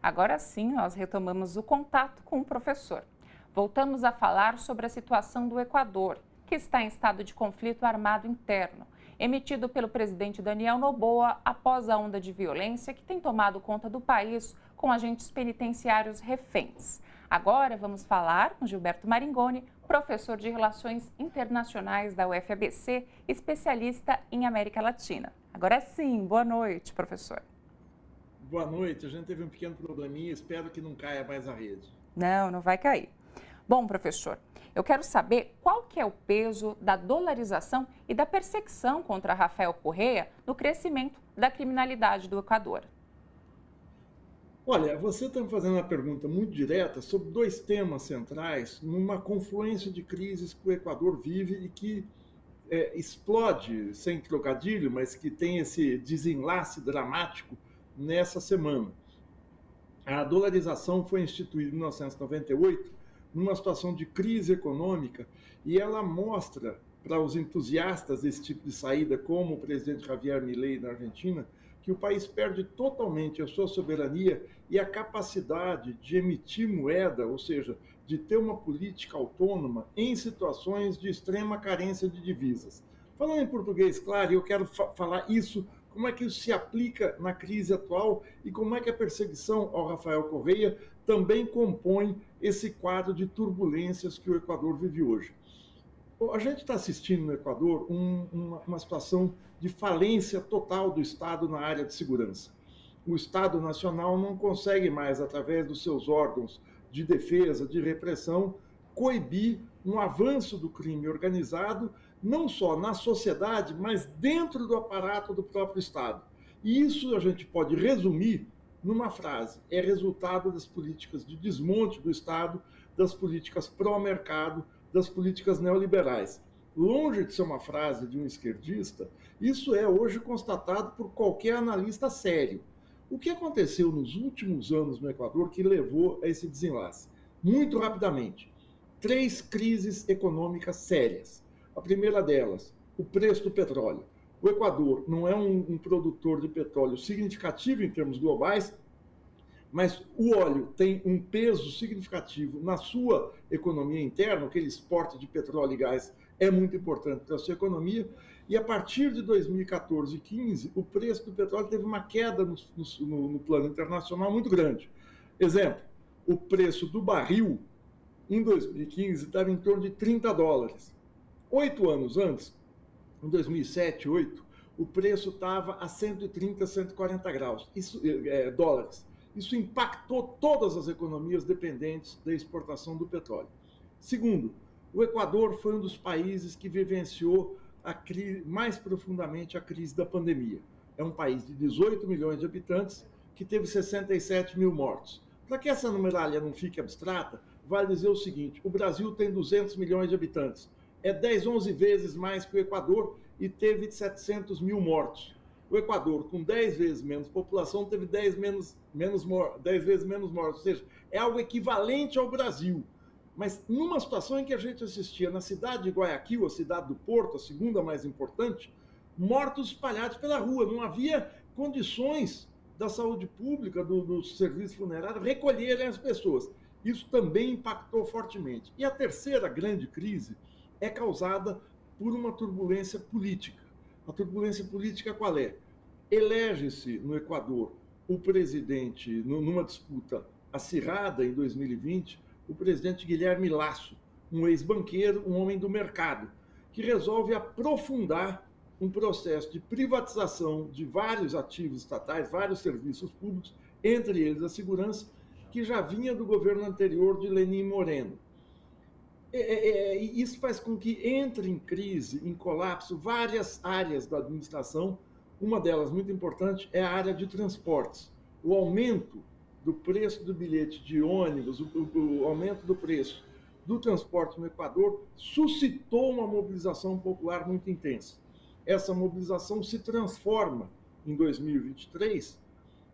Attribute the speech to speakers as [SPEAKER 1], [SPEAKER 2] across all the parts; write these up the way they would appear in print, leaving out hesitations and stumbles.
[SPEAKER 1] Agora sim, nós retomamos o contato com o professor. Voltamos a falar sobre a situação do Equador, que está em estado de conflito armado interno, emitido pelo presidente Daniel Noboa após a onda de violência que tem tomado conta do país com agentes penitenciários reféns. Agora vamos falar com Gilberto Maringoni, professor de Relações Internacionais da UFABC, especialista em América Latina. Agora sim, boa noite, professor.
[SPEAKER 2] Boa noite, a gente teve um pequeno probleminha, espero que não caia mais a rede.
[SPEAKER 1] Não vai cair. Bom, professor, eu quero saber qual que é o peso da dolarização e da perseguição contra Rafael Correa no crescimento da criminalidade do Equador.
[SPEAKER 2] Olha, você está me fazendo uma pergunta muito direta sobre dois temas centrais numa confluência de crises que o Equador vive e que explode, sem trocadilho, mas que tem esse desenlace dramático nessa semana. A dolarização foi instituída em 1998 numa situação de crise econômica e ela mostra para os entusiastas desse tipo de saída, como o presidente Javier Milei na Argentina, que o país perde totalmente a sua soberania e a capacidade de emitir moeda, ou seja, de ter uma política autônoma em situações de extrema carência de divisas. Falando em português, claro, eu quero falar isso, como é que isso se aplica na crise atual e como é que a perseguição ao Rafael Correa também compõe esse quadro de turbulências que o Equador vive hoje. A gente está assistindo no Equador uma situação de falência total do Estado na área de segurança. O Estado Nacional não consegue mais, através dos seus órgãos de defesa, de repressão, coibir um avanço do crime organizado, não só na sociedade, mas dentro do aparato do próprio Estado. E isso a gente pode resumir numa frase: é resultado das políticas de desmonte do Estado, das políticas pró-mercado, das políticas neoliberais. Longe de ser uma frase de um esquerdista, isso é hoje constatado por qualquer analista sério. O que aconteceu nos últimos anos no Equador que levou a esse desenlace? Muito rapidamente, 3 crises econômicas sérias. A primeira delas, o preço do petróleo. O Equador não é um produtor de petróleo significativo em termos globais, mas o óleo tem um peso significativo na sua economia interna, o que ele exporta de petróleo e gás é muito importante para a sua economia, e a partir de 2014 e 2015, o preço do petróleo teve uma queda no plano internacional muito grande. Exemplo, o preço do barril em 2015 estava em torno de $30. 8 anos antes, em 2007, 2008, o preço estava a 130, 140 dólares. Isso impactou todas as economias dependentes da exportação do petróleo. Segundo, o Equador foi um dos países que vivenciou mais profundamente a crise da pandemia. É um país de 18 milhões de habitantes que teve 67 mil mortos. Para que essa numeralha não fique abstrata, vale dizer o seguinte: o Brasil tem 200 milhões de habitantes. É 10, 11 vezes mais que o Equador e teve 700 mil mortos. O Equador, com 10 vezes menos população, teve 10 vezes menos mortos. Ou seja, é algo equivalente ao Brasil. Mas numa situação em que a gente assistia na cidade de Guayaquil, a cidade do Porto, a segunda mais importante, mortos espalhados pela rua. Não havia condições da saúde pública, do serviço funerário, recolherem as pessoas. Isso também impactou fortemente. E a terceira grande crise é causada por uma turbulência política. A turbulência política qual é? Elege-se no Equador o presidente, numa disputa acirrada em 2020, o presidente Guilherme Lasso, um ex-banqueiro, um homem do mercado, que resolve aprofundar um processo de privatização de vários ativos estatais, vários serviços públicos, entre eles a segurança, que já vinha do governo anterior de Lenín Moreno. Isso faz com que entre em crise, em colapso, várias áreas da administração. Uma delas, muito importante, é a área de transportes. O aumento do preço do bilhete de ônibus, o aumento do preço do transporte no Equador suscitou uma mobilização popular muito intensa. Essa mobilização se transforma, em 2023,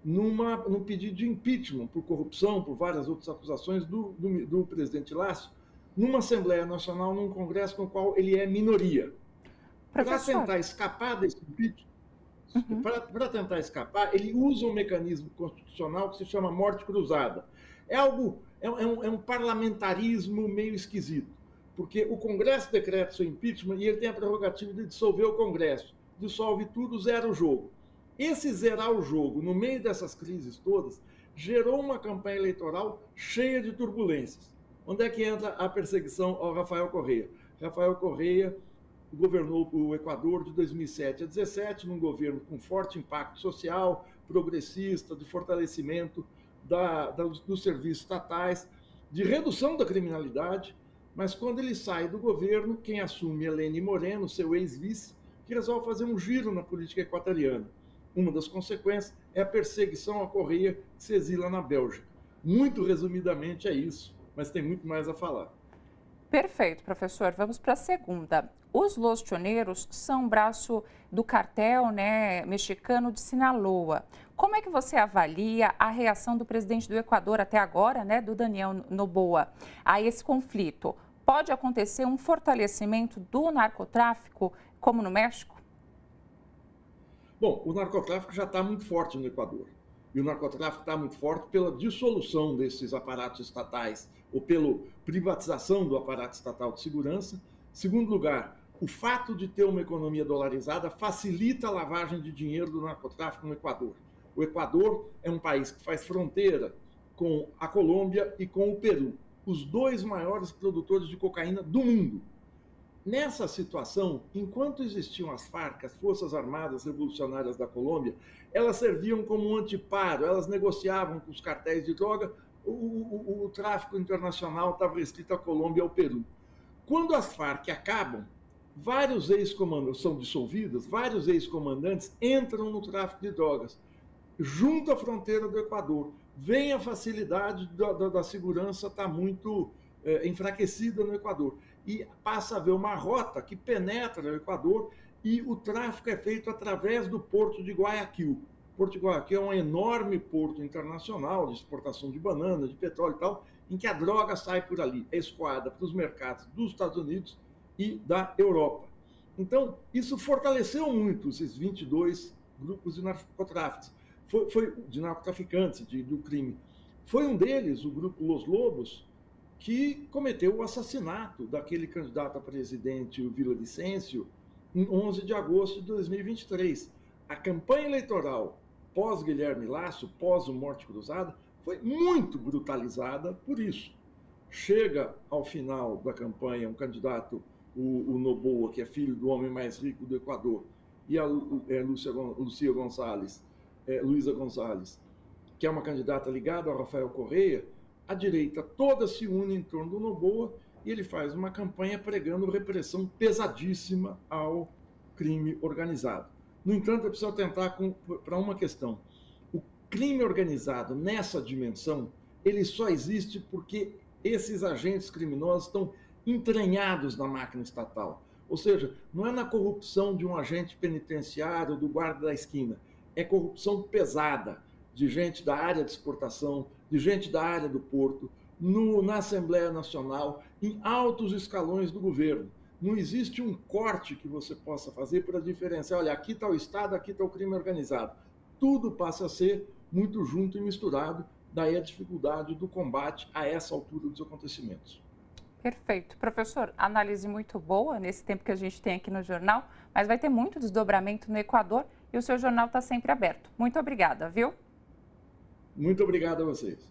[SPEAKER 2] num pedido de impeachment por corrupção, por várias outras acusações do presidente Lasso, numa Assembleia Nacional, num Congresso com o qual ele é minoria. Para tentar escapar desse impeachment,
[SPEAKER 1] Uhum.
[SPEAKER 2] Para tentar escapar, ele usa um mecanismo constitucional que se chama morte cruzada. É um parlamentarismo meio esquisito, porque o Congresso decreta seu impeachment e ele tem a prerrogativa de dissolver o Congresso. Dissolve tudo, zera o jogo. Esse zerar o jogo, no meio dessas crises todas, gerou uma campanha eleitoral cheia de turbulências. Onde é que entra a perseguição ao Rafael Correa? Rafael Correa governou o Equador de 2007 a 2017, num governo com forte impacto social, progressista, de fortalecimento dos serviços estatais, de redução da criminalidade, mas quando ele sai do governo, quem assume é Lenín Moreno, seu ex-vice, que resolve fazer um giro na política equatoriana. Uma das consequências é a perseguição a Correa, que se exila na Bélgica. Muito resumidamente é isso, mas tem muito mais a falar.
[SPEAKER 1] Perfeito, professor. Vamos para a segunda. Os Los Choneros são um braço do cartel, né, mexicano de Sinaloa. Como é que você avalia a reação do presidente do Equador até agora, né, do Daniel Noboa, a esse conflito? Pode acontecer um fortalecimento do narcotráfico, como no México?
[SPEAKER 2] Bom, o narcotráfico já está muito forte no Equador. E o narcotráfico está muito forte pela dissolução desses aparatos estatais ou pela privatização do aparato estatal de segurança. Segundo lugar, o fato de ter uma economia dolarizada facilita a lavagem de dinheiro do narcotráfico no Equador. O Equador é um país que faz fronteira com a Colômbia e com o Peru, os dois maiores produtores de cocaína do mundo. Nessa situação, enquanto existiam as Farc, as Forças Armadas Revolucionárias da Colômbia, elas serviam como um anteparo, elas negociavam com os cartéis de droga, o tráfico internacional estava restrito à Colômbia e ao Peru. Quando as Farc acabam, vários ex-comandantes são dissolvidos, vários ex-comandantes entram no tráfico de drogas, junto à fronteira do Equador. Vem a facilidade da segurança estar muito enfraquecida no Equador. E passa a haver uma rota que penetra no Equador e o tráfico é feito através do porto de Guayaquil. O porto de Guayaquil é um enorme porto internacional de exportação de banana, de petróleo e tal, em que a droga sai por ali, é escoada para os mercados dos Estados Unidos e da Europa. Então, isso fortaleceu muito esses 22 grupos de narcotráficos, de narcotraficantes, do crime. Foi um deles, o grupo Los Lobos, que cometeu o assassinato daquele candidato a presidente, o Villavicencio, em 11 de agosto de 2023. A campanha eleitoral pós-Guilherme Lasso, pós o Morte Cruzada, foi muito brutalizada por isso. Chega ao final da campanha um candidato, o Noboa, que é filho do homem mais rico do Equador, e a Luísa Gonçalves, que é uma candidata ligada ao Rafael Correa. A direita toda se une em torno do Noboa e ele faz uma campanha pregando repressão pesadíssima ao crime organizado. No entanto, é preciso atentar para uma questão. O crime organizado, nessa dimensão, ele só existe porque esses agentes criminosos estão entranhados na máquina estatal. Ou seja, não é na corrupção de um agente penitenciário, do guarda da esquina. É corrupção pesada de gente da área de exportação, de gente da área do porto, na Assembleia Nacional, em altos escalões do governo. Não existe um corte que você possa fazer para diferenciar, olha, aqui está o Estado, aqui está o crime organizado. Tudo passa a ser muito junto e misturado, daí a dificuldade do combate a essa altura dos acontecimentos.
[SPEAKER 1] Perfeito. Professor, análise muito boa nesse tempo que a gente tem aqui no jornal, mas vai ter muito desdobramento no Equador e o seu jornal está sempre aberto. Muito obrigada, viu?
[SPEAKER 2] Muito obrigado a vocês.